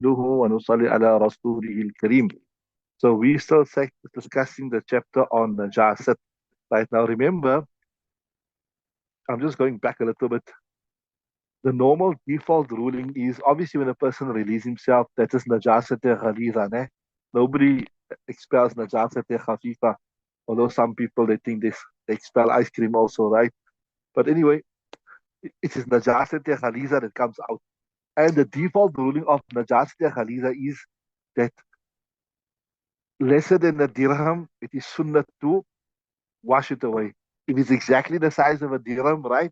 ونصلي على رسوله الكريم. So we still discussing the chapter on najasat. Right now, remember, I'm just going back a little bit. The normal default ruling is obviously when a person releases himself, that is najasat ghaliza, ne? Nobody expels najasat khafifa. Although some people they think they expel ice cream also, right? But anyway, it is najasat ghaliza that comes out. And the default ruling of najasat ghaliza is that lesser than a dirham, it is sunnah to wash it away. If it's exactly the size of a dirham, right,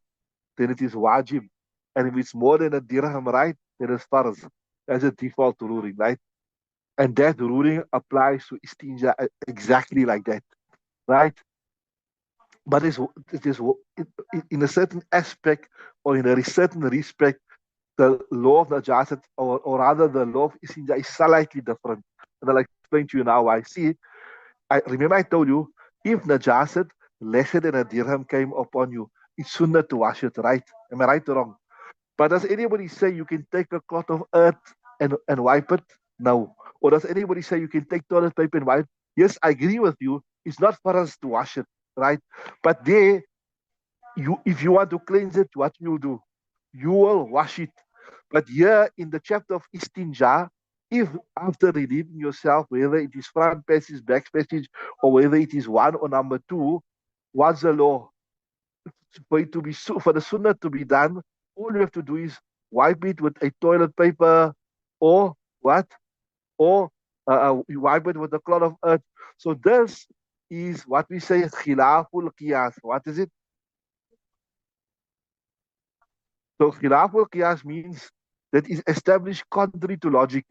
then it is wajib. And if it's more than a dirham, right, then it's farz. That's a default ruling, right? And that ruling applies to istinja exactly like that, right? But it is in a certain aspect or in a certain respect, the law of najasat, or rather the law of istinja is slightly different. And I'll explain to you now why. See, I remember I told you, if najasat lesser than a dirham came upon you, it's sunnah to wash it, right? Am I right or wrong? But does anybody say you can take a cloth of earth and wipe it? No. Or does anybody say you can take toilet paper and wipe? Yes, I agree with you. It's not for us to wash it, right? But there, if you want to cleanse it, what you'll do? You will wash it. But here in the chapter of Istinjaa, if after relieving yourself, whether it is front passage, back passage, or whether it is one or number two, what's the law? For it to be for the sunnah to be done, all you have to do is wipe it with a toilet paper or what? Or you wipe it with a cloth of earth. So this is what we say khilaful qiyas. What is it? So khilaful qiyas means that is established contrary to logic.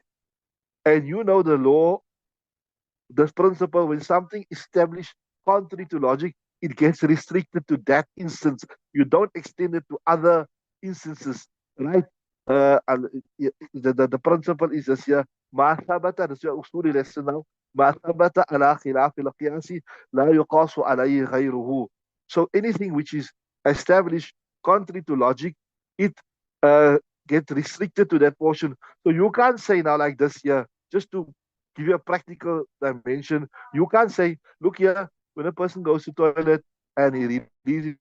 And you know the law, this principle, when something established contrary to logic, it gets restricted to that instance. You don't extend it to other instances, right? The principle is this here. ما ثبت, this is your usuli lesson now. ما ثبت على خلاف القياس لا يقاس عليه غيره. So anything which is established contrary to logic, it uh, gets restricted to that portion. So you can't say now like this here, just to give you a practical dimension. You can't say, look here, when a person goes to toilet and he releases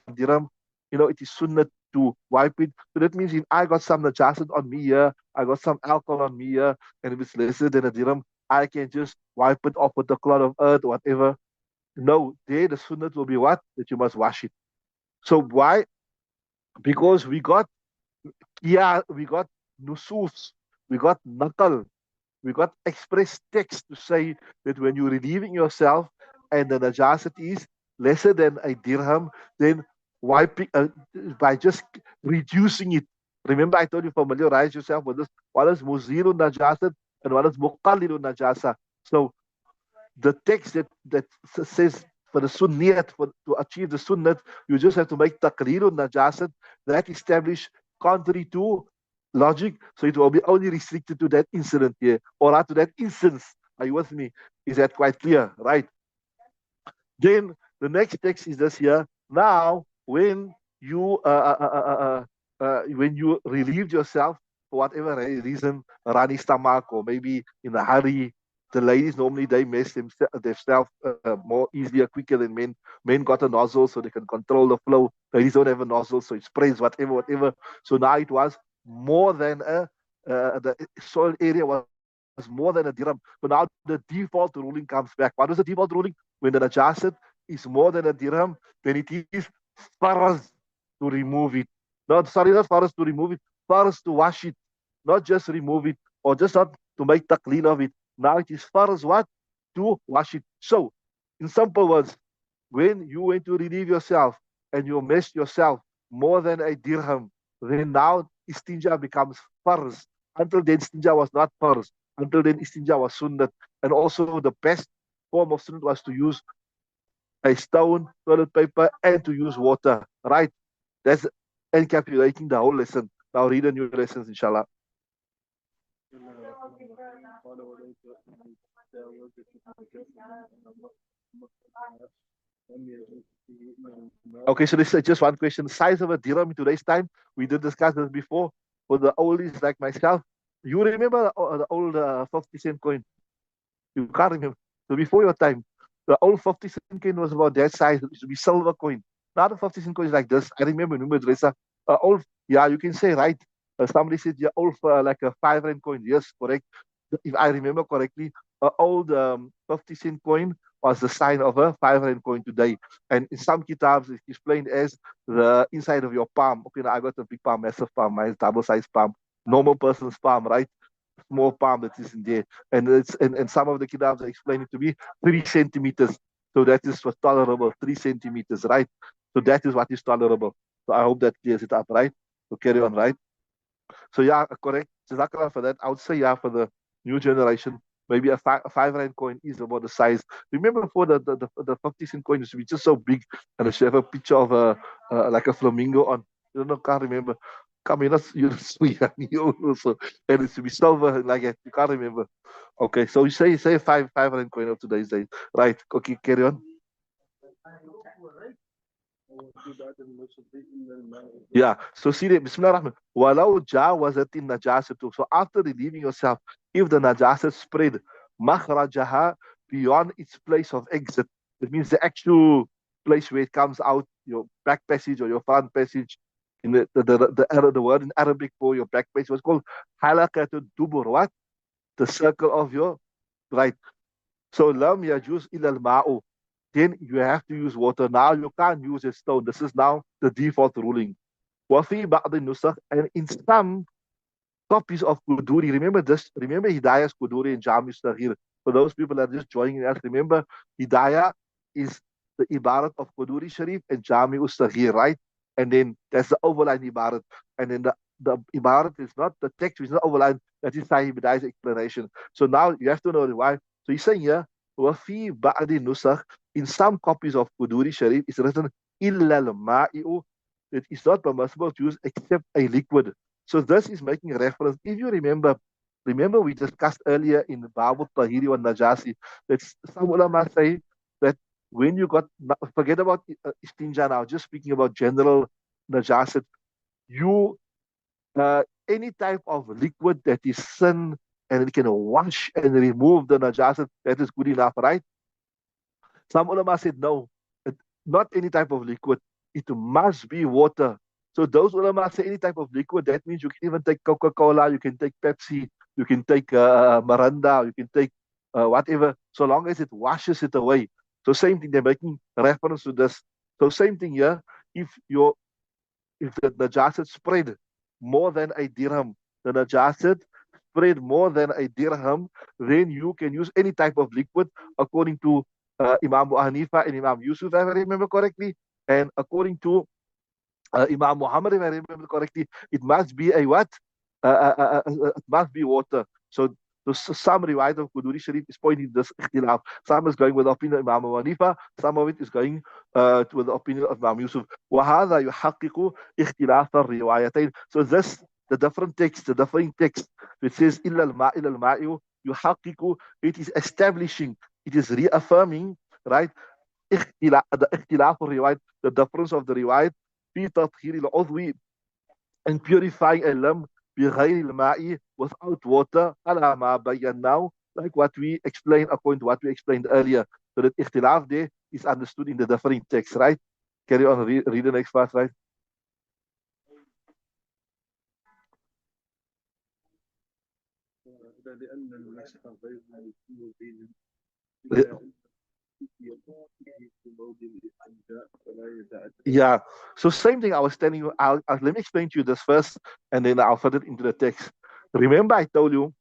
some dirham, it is sunnah to wipe it. So that means if I got some najasat on me here, I got some alcohol on me here, and if it's lesser than a dirham, I can just wipe it off with a cloth of earth or whatever. No, there the sunnah will be what? That you must wash it. So why? Because we got nusufs, we got nakal, we got express text to say that when you're relieving yourself and the najasat is lesser than a dirham, then wiping by just reducing it. Remember, I told you familiarize yourself with this. What is muzilun najasat and what is muqallilun najasa? So the text that says for the sunniyat, to achieve the sunnat, you just have to make taqrirun najasat, that establish contrary to logic, so it will be only restricted to that incident here, or to that instance. Are you with me? Is that quite clear? Right. Then the next text is this here. Now, when you relieved yourself for whatever reason, runny stomach, or maybe in a hurry, the ladies normally they mess themselves more easier, quicker than men. Men got a nozzle so they can control the flow. Ladies don't have a nozzle, so it sprays whatever. So now it was more than the soil area was more than a dirham. So now the default ruling comes back. What was the default ruling? When the najasat is more than a dirham, then it is farz to remove it. Not farz to remove it, farz to wash it, not just remove it or just not to make taqleel of it. Now it is farz what? To wash it. So, in simple words, when you went to relieve yourself and you messed yourself more than a dirham, then now istinja becomes farz. Until then, istinja was not farz. Until then, istinja was sunnat. And also, the best form of sunnat was to use a stone, toilet paper, and to use water. Right? That's encapsulating the whole lesson. Now read the new lessons, inshallah. Okay, so this is just one question. Size of a dirham in today's time. We did discuss this before. For the oldies like myself, You remember the old 50 cent coin? You can't remember. So before your time, the old 50 cent coin was about that size. It used to be silver coin. Now the 50 cent coin is like this. I remember Dressa. Old, yeah, you can say right. Somebody said, yeah, old like a 5 rand coin. Yes, correct. If I remember correctly, an old 50 cent coin was the sign of a 5 rand coin today. And in some kitabs, it's explained as the inside of your palm. Okay, now I got a big palm, massive palm, my double sized palm, normal person's palm, right? Small palm that is in there. And some of the kitabs are explaining to me 3 centimeters. So that is what's tolerable, 3 centimeters, right? So that is what is tolerable. So I hope that clears it up, right? So carry on, right? So yeah, correct. Jazakallah for that. I would say yeah for the new generation. Maybe a 5 rand coin is about the size. Remember before the 50 cent coin used to be just so big and it should have a picture of a like a flamingo on. You don't know, can't remember. Come in, you're so young, you also, and it should be silver like that. You can't remember. Okay, so you say five rand coin of today's days, right? Okay, carry on. Yeah. So see that Bismillah Rahman. Walau jawazatin najasatu. So after relieving yourself, if the najasat spread makhrajaha beyond its place of exit, it means the actual place where it comes out, your back passage or your front passage. In the word in Arabic for your back passage was called halakatul dubur. What? The circle of your right. So lam yajuz ilal ma'u. Then you have to use water. Now you can't use a stone. This is now the default ruling. وفي بعض النسخ, and in some copies of Kuduri, remember this, remember Hidayah's Kuduri and Jami Sahir. For those people that are just joining us, remember Hidayah is the Ibarat of Kuduri Sharif and Jami Sahir, right? And then there's the overline Ibarat. And then the Ibarat is not the text, which is not overline, that is Sahih Hidayah's explanation. So now you have to know why. So he's saying here, وفي بعض النسخ, in some copies of Kuduri Sharif, it's written إلا الماء, it is not permissible to use except a liquid. So this is making a reference. If you remember we discussed earlier in Babu Tahiri or Najasi that some ulama say that when you got, forget about Istinjaa now, just speaking about general Najasit, you, any type of liquid that is sin and it can wash and remove the Najasat, that is good enough, right? Some ulama said no, not any type of liquid. It must be water. So those ulama say any type of liquid. That means you can even take Coca-Cola, you can take Pepsi, you can take Miranda, you can take whatever, so long as it washes it away. So same thing, they're making reference to this. So same thing here. If your if the najasat spread more than a dirham, the najasat spread more than a dirham, then you can use any type of liquid according to Imam Abu Hanifa and Imam Yusuf, if I remember correctly, and according to Imam Muhammad, if I remember correctly, it must be a what? It must be water. So some riwayat of Quduri Sharif is pointing this ikhtilaf. Some is going with the opinion of Imam Abu Hanifa, some of it is going with the opinion of Imam Yusuf. وهذا يحقق اختلاف الروايتين. So this, the different text, the different text, it says إلا الماء يحقق, it is establishing, it is reaffirming, right? the اختلاف الروايات, the difference of the riwayat في تطهير العضو, and purifying a limb بغير الماء, without water, على ما بيناه, like what we explained according to what we explained earlier. So that اختلاف there is understood in the different texts, right? Carry on, read the next part, right? Yeah. So same thing I was telling you. Let me explain to you this first, and then I'll fit it into the text. Remember, I told you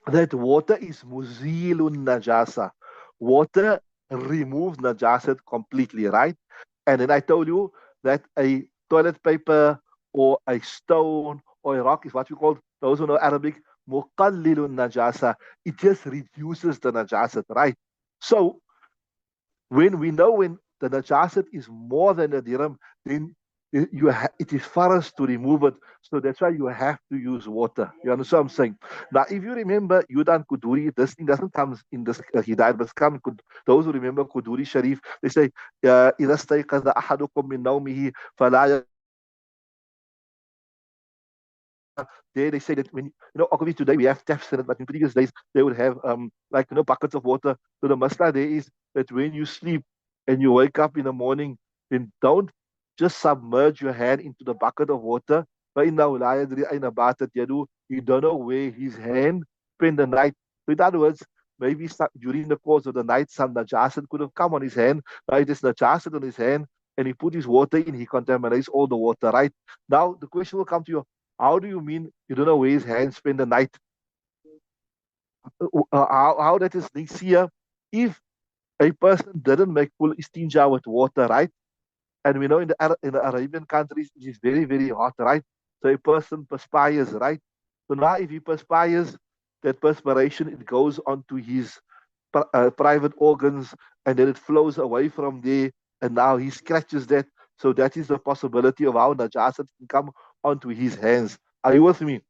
that water is muzilun najasa. Water removes najasat completely, right? And then I told you that a toilet paper or a stone or a rock is what we call, those who know Arabic, muqallilun najasa. It just reduces the najasat, right? So when we know when the najasat is more than a dirham, then it is for us to remove it. So that's why you have to use water. You understand what I'm saying? Now, if you remember Yudan Kuduri, this thing doesn't come in this Hidayat, but come those who remember Kuduri Sharif, they say, إذا استيقظ أحدكم من نومه فلا there they say that when obviously today we have taps in it, but in previous days they would have like buckets of water. So the masla there is that when you sleep and you wake up in the morning, then don't just submerge your hand into the bucket of water. فإنه لا يدري أين باتت يده. You don't know where his hand spent the night. So in other words, maybe during the course of the night, some najasat could have come on his hand. Right? There's najasat on his hand, and he put his water in, he contaminates all the water, right? Now the question will come to you, how do you mean you don't know where his hands spend the night? How that is linked here? If a person didn't make full istinja with water, right? And we know in the Arabian countries it is very, very hot, right? So a person perspires, right? So now if he perspires, that perspiration, it goes onto his private organs, and then it flows away from there, and now he scratches that. So that is the possibility of how najasat can come onto his hands. Are you with me?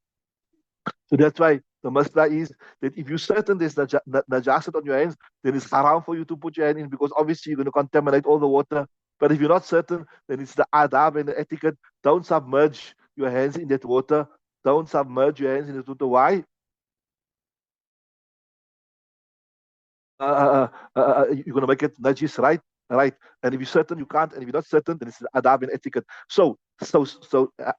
So that's why the masla is that if you're certain there's najasat on your hands, then it's haram for you to put your hand in, because obviously you're going to contaminate all the water. But if you're not certain, then it's the adab and the etiquette. Don't submerge your hands in that water. Don't submerge your hands in that water. Why? You're going to make it najis, right? Right. And if you're certain you can't, and if you're not certain, then it's adab and etiquette. So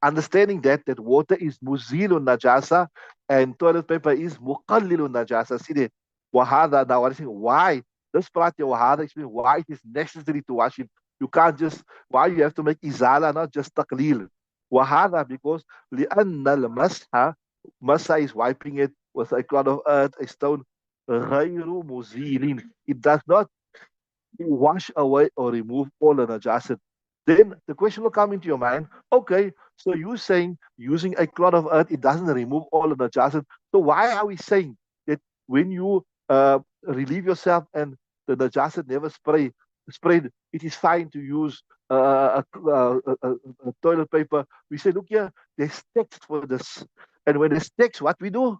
understanding that water is muzilun najasa and toilet paper is muqallilun najasa. See there, wahada. Now what is it? Why? This part of wahada explains why it is necessary to wash it. You can't just, why you have to make izala, not just taqlil. Wahada, because لأن المسح, masa is wiping it with a clod of earth, a stone. غير مزيل. It does not wash away or remove all the najasat. Then the question will come into your mind, okay, so you're saying using a clod of earth, it doesn't remove all the najasat. So why are we saying that when you relieve yourself and the najasat never spread, it is fine to use a toilet paper? We say, look here, there's text for this. And when there's text, what we do?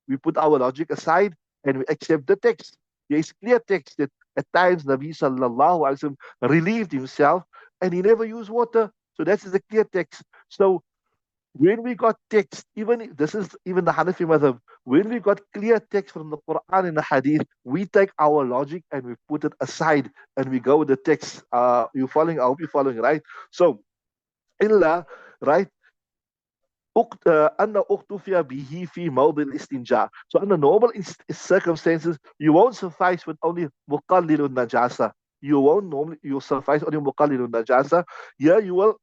We put our logic aside and we accept the text. There is clear text that at times Nabi sallallahu alaihi wasallam relieved himself and he never used water. So that is the clear text. So when we got text, even this is even the Hanafi madhab, when we got clear text from the Quran and the Hadith, we take our logic and we put it aside and we go with the text. You following? I hope you're following, right? So illa, right? أن أختفي به في موضع الاستنجاء. So under normal circumstances, you won't suffice with only مقلل النجاسة. You'll suffice only مقلل النجاسة. Here you will,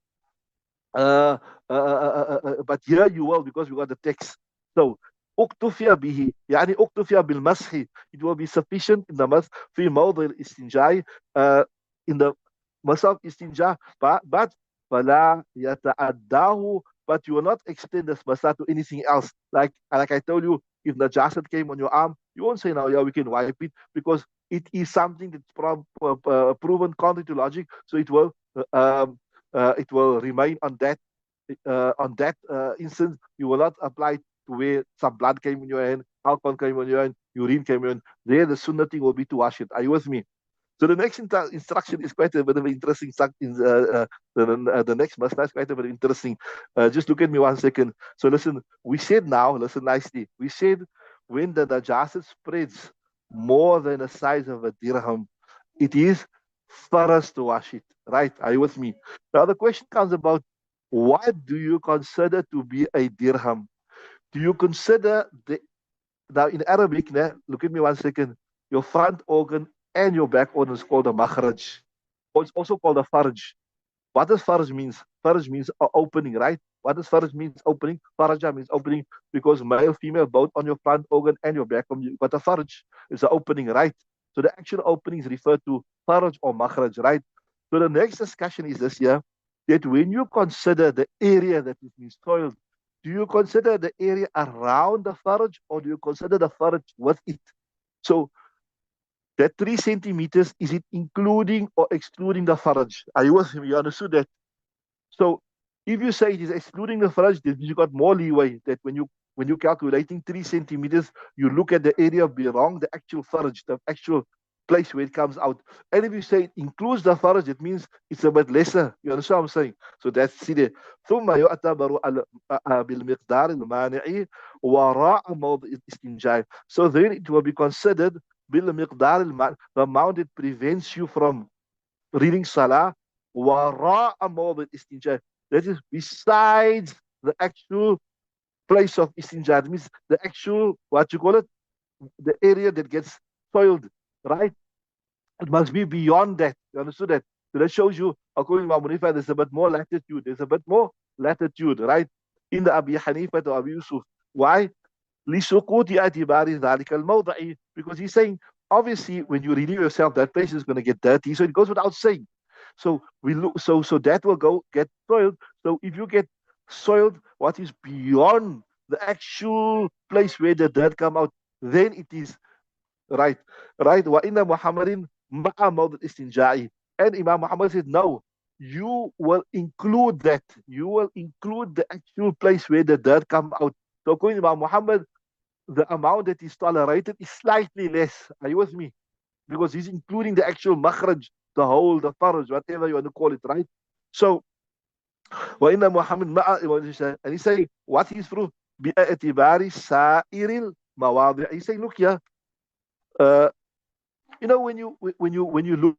but here you will, because we got the text. So اكتفي به يعني اكتفي بالمسح. It will be sufficient in the مسح في موضع الاستنجاء, in the مسح of istinja, but فلا يتعداه, but you will not extend this masah to anything else. Like I told you, if the najasat came on your arm, you won't say now, yeah, we can wipe it, because it is something that's proven contrary to logic. So it will remain on that instance. You will not apply to where some blood came in your hand, alcohol came on your hand, urine came in. There, the sunnah thing will be to wash it. Are you with me? So the next instruction is quite a bit of interesting. The next masala is quite a bit interesting. Just look at me 1 second. So listen, we said now, listen nicely. We said when the najasat spreads more than the size of a dirham, it is for us to wash it. Right? Are you with me? Now the question comes about, what do you consider to be a dirham? Do you consider now in Arabic, look at me 1 second, your front organ and your back organ is called a makhraj. Or it's also called a farj. What does farj means? Farj means opening, right? What does farj means? Opening. Faraja means opening, because male, female, both on your front organ and your back organ, you got a farj. It's an opening, right? So the actual opening is referred to farj or makhraj, right? So the next discussion is this here, that when you consider the area that is being soiled, do you consider the area around the farj, or do you consider the farj with it? So that 3 centimeters, is it including or excluding the faraj? Are you with me? You understood that? So if you say it is excluding the faraj, then you got more leeway that when you calculating 3 centimeters, you look at the area beyond the actual faraj, the actual place where it comes out. And if you say it includes the faraj, it means it's a bit lesser. You understand what I'm saying? So that's see there. ثم يعتبر بالمقدار المانع وراء موضع الاستنجاء. So then it will be considered بالمقدار المانع, the amount that prevents you from reading salah وراء موضع الاستنجاء. That is besides the actual place of istinja. It means the actual, what you call it, the area that gets soiled, right? It must be beyond that. You understood that? So that shows you, according to Imam Hanifa, there's a bit more latitude. There's a bit more latitude, right? In the Abi Hanifa to Abi Yusuf. Why? لِسُقُوطِ اعْتِبَارِ ذَلِكَ الْمَوْضَعِ. Because he's saying, obviously, when you relieve yourself, that place is going to get dirty. So it goes without saying. So we look, so that will go get soiled. So if you get soiled, what is beyond the actual place where the dirt come out, then it is right. Right. وَإِنَّ مُحَمَّدٍ مَعَ مَوْضِعِ الْإِسْتِنْجَاءِ. And Imam Muhammad said, no, you will include that. You will include the actual place where the dirt come out. So according to Imam Muhammad, the amount that is tolerated is slightly less. Are you with me? Because he's including the actual makhraj, the hole, the faraj, whatever you want to call it, right? So, وَإِنَّ مُحَمَّدٍ مَعَ, and he's saying, what is proof? بِأَعْتِبَارِ سَائِرِ الْمَوَاضِعِ. He's saying, look here, uh, when you look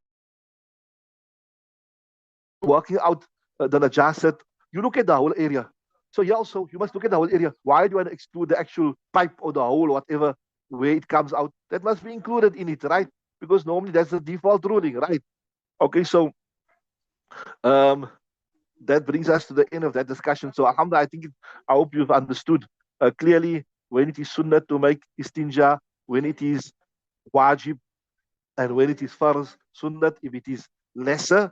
working out the najasat, you look at the whole area. So yeah, also you must look at the whole area. Why do you want to exclude the actual pipe or the hole or whatever where it comes out? That must be included in it, right? Because normally that's the default ruling, right? Okay, so um, that brings us to the end of that discussion. So alhamdulillah, I hope you've understood clearly when it is sunnah to make istinja, when it is wajib, and when it is farz, sunnat, if it is lesser.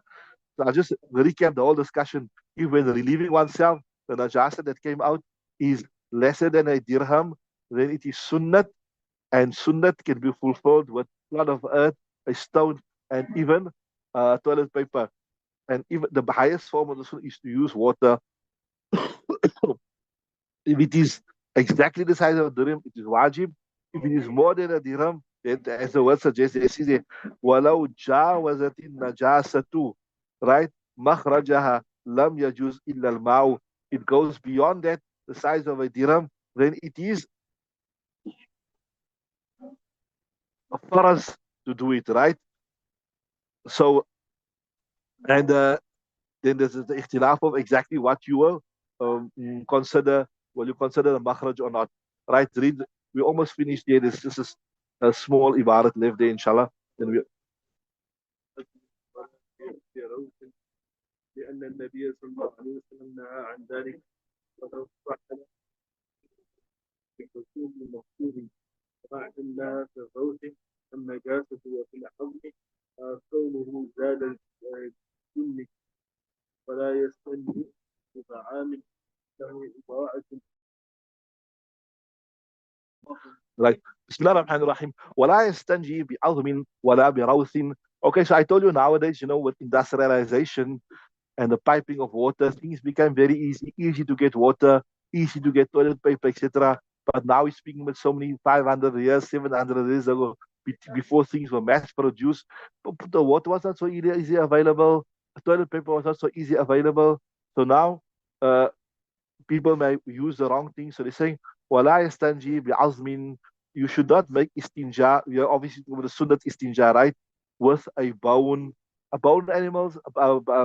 So I'll just recap the whole discussion. If when relieving oneself, the najasa that came out is lesser than a dirham, then it is sunnat, and sunnat can be fulfilled with a lot of earth, a stone, and even toilet paper. And even the highest form of the sunnah is to use water. If it is exactly the size of a dirham, it is wajib. If it is more than a dirham, then as the word suggests, it says, وَلَوْ جَاوَزَتِ النَّجَاسَةُ, right? مَخْرَجَهَا لَمْ يَجُزْ إِلَّا الْمَاءُ. It goes beyond that, the size of a dirham, then it is for us to do it, right? So, and then there's the ikhtilaf of exactly what you will consider. Will you consider the makhraj or not? Right? Read. We almost finished here. This is a small ibarat left there, inshallah. Then we. لأن النبي صلى الله عليه وسلم نهى عن ذلك ولو صح بحصول المقصود مع أن في الروح النجاسة وفي الحظ كونه زاد الجن ولا يستنجي بطعام له إضاعة. Like Bismillah ar-Rahman ar-Rahim. ولا يستنجي بعظم ولا بروث. Okay, so I told you nowadays, with industrialization and the piping of water, things became very easy to get water, easy to get toilet paper, etc. But now we're speaking with so many 500 years, 700 years ago, before things were mass produced. The water was not so easy available. The toilet paper was not so easy available. So now people may use the wrong thing. So they're saying, وَلَا يَسْتَنْجِي بِعَظْمٍ. You should not make istinja. You're obviously with the sunnat istinja, right? With a bone animals,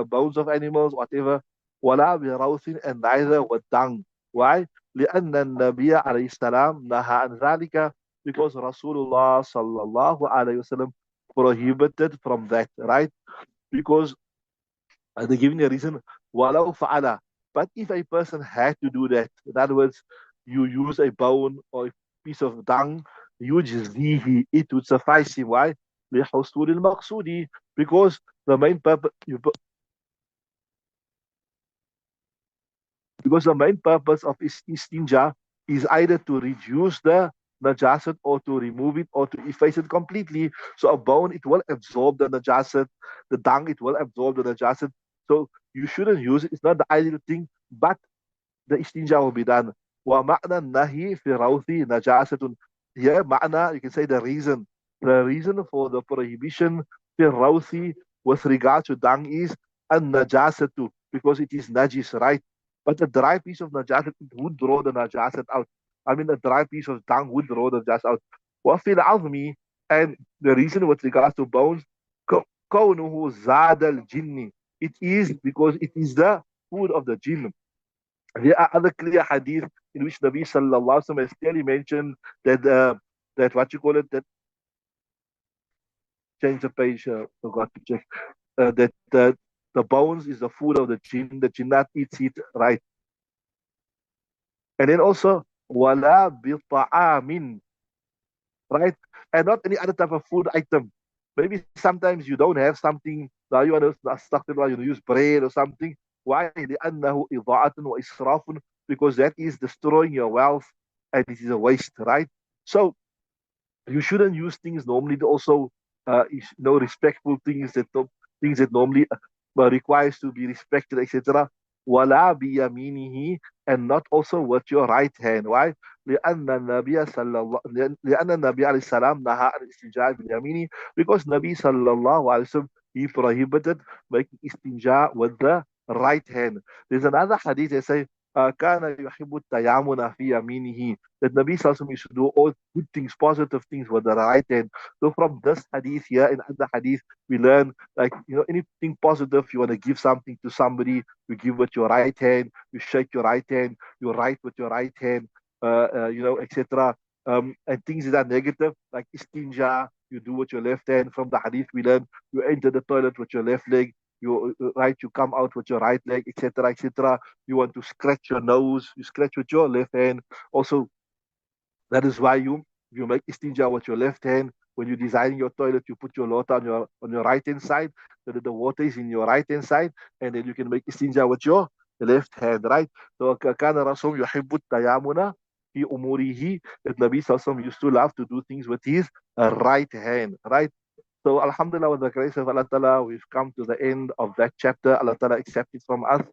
bones of animals, whatever. وَلَا بِرَوْثٍ, and neither with dung. Why? لأن النبي عليه السلام نهى عن ذلك, because Rasulullah sallallahu alayhi wasallam prohibited from that, right? Because they're giving a reason, walau fa'ala. But if a person had to do that, in other words, you use a bone or a piece of dung, yujzihi, it would suffice him. Why? لحصول المقصود, because the main purpose, of istinja is either to reduce the najasat or to remove it or to efface it completely. So a bone, it will absorb the najasat. The dung, it will absorb the najasat. So you shouldn't use it. It's not the ideal thing, but the istinja will be done. وَمَعْنَى النَّهِي فِي رَوْثِ نَجَاسَةٌ. Here, ma'na, you can say the reason the reason for the prohibition Rawsi with regard to dung is an najasatu, because it is najis, right? But a dry piece of najasat would draw the najasat out. I mean, a dry piece of dung would draw the najasat out. وفي العظم, and the reason with regards to bones, كونه زاد الجن, it is because it is the food of the jinn. There are other clear hadith in which Nabi sallallahu alaihi wasallam has clearly mentioned that that what you call it, that change the page, forgot to check, that the bones is the food of the jinnat eats it, right? And then also wala bita'amin, right? And not any other type of food item. Maybe sometimes you don't have something, now you want to use bread or something. Why? لأنه إضاعة وإسراف, because that is destroying your wealth and it is a waste, right? So you shouldn't use things normally to also respectful things that normally requires to be respected, etc. Wala biyaminihi, and not also with your right hand. Why? لأن النبي عليه السلام نهى عن الاستنجاء باليمين, because Nabi sallallahu alaihi wasallam, he prohibited making istinja with the right hand. There's another hadith that says كان يحب التيامن في يمينه, that Nabi sallallahu alaihi wasallam used to do all good things, positive things with the right hand. So from this hadith here and other hadith, we learn, like, anything positive, you want to give something to somebody, you give with your right hand, you shake your right hand, you write with your right hand, etc. And things that are negative, like istinja, you do with your left hand. From the hadith, we learn you enter the toilet with your left leg, you come out with your right leg, etc., etc. You want to scratch your nose, you scratch with your left hand. Also, that is why you make istinja with your left hand. When you're designing your toilet, you put your water on your right hand side, so that the water is in your right hand side, and then you can make istinja with your left hand, right? So كان رسول يحب التيامن في أموره, that Nabi Sallallahu used to love to do things with his right hand, right? So Alhamdulillah, with the grace of Allah Ta'ala, we've come to the end of that chapter. Allah Ta'ala accept it from us.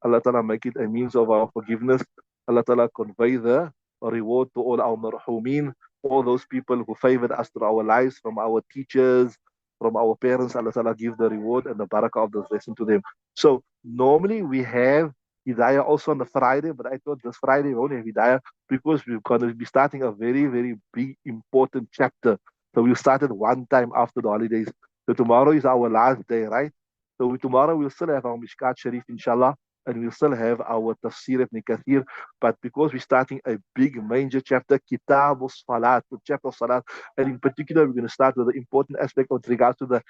Allah Ta'ala make it a means of our forgiveness. Allah Ta'ala convey the reward to all our marhumeen, all those people who favored us through our lives, from our teachers, from our parents. Allah Ta'ala give the reward and the barakah of this lesson to them. So normally we have Hidayah also on the Friday, but I thought this Friday we won't have Hidayah because we're going to be starting a very, very big, important chapter. So we started one time after the holidays. So tomorrow is our last day, right? So tomorrow we'll still have our Mishkat Sharif, inshallah, and we'll still have our Tafsir ibn Kathir. But because we're starting a big major chapter, Kitab al-Salat, the chapter of Salat, and in particular, we're going to start with the important aspect with regards to the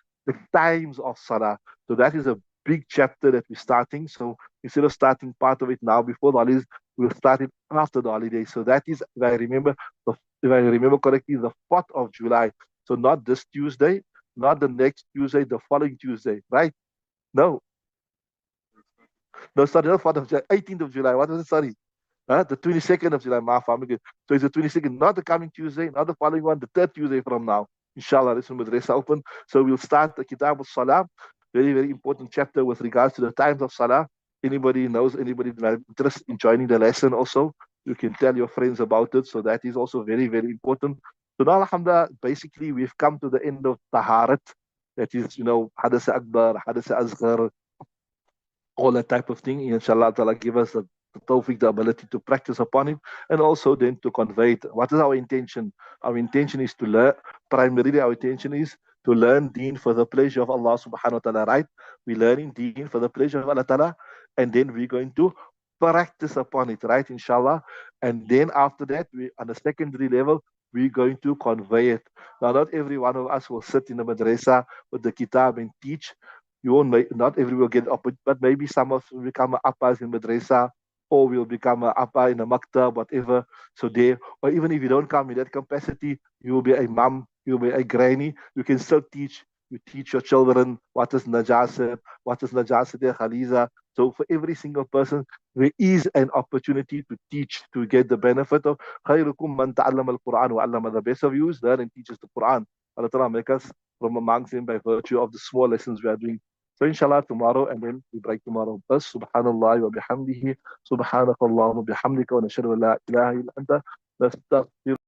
times of Salah. So that is a big chapter that we're starting. So instead of starting part of it now before the holidays, we'll start it after the holidays. So that is, if I remember correctly, the 4th of July. So not this Tuesday, not the next Tuesday, the following Tuesday, right? No, no, sorry, not 4th of July, 18th of July. What was it? Sorry. The 22nd of July, so it's the 22nd, not the coming Tuesday, not the following one, the 3rd Tuesday from now. Inshallah, this one with Resa open. So we'll start the Kitab al-Salah, very, very important chapter with regards to the times of Salah. Anybody knows, anybody interested in joining the lesson also, you can tell your friends about it. So that is also very, very important. So now, alhamdulillah, basically, we've come to the end of Taharat. That is, Hadasa Akbar, Hadasa Asghar, all that type of thing. Inshallah, ta'ala give us the tawfiq, the ability to practice upon it, and also then to convey it. What is our intention? Our intention is to learn, primarily our intention is to learn deen for the pleasure of Allah subhanahu wa ta'ala, right? We're learning deen for the pleasure of Allah ta'ala, and then we're going to practice upon it, right? Inshallah. And then after that, on the secondary level, we're going to convey it. Now, not every one of us will sit in the madrasa with the kitab and teach. You won't not everyone will get up, but maybe some of us will become appas in madrasa, or will become a appa in a maktab, whatever. So there, or even if you don't come in that capacity, you will be a mom, you will be a granny. You can still teach. You teach your children what is najasat, khaliza. So for every single person, there is an opportunity to teach, to get the benefit of khayrukum man ta'allama al-Quran wa 'allama. The best of you is learn and teaches the Quran. Allah Ta'ala make us from amongst them by virtue of the small lessons we are doing. So inshallah tomorrow, and then we break tomorrow. Bas subhanallah wa bihamdihi, subhanakallahumma bihamdika wa nashhadu an la ilaha illa anta nastaghfiruka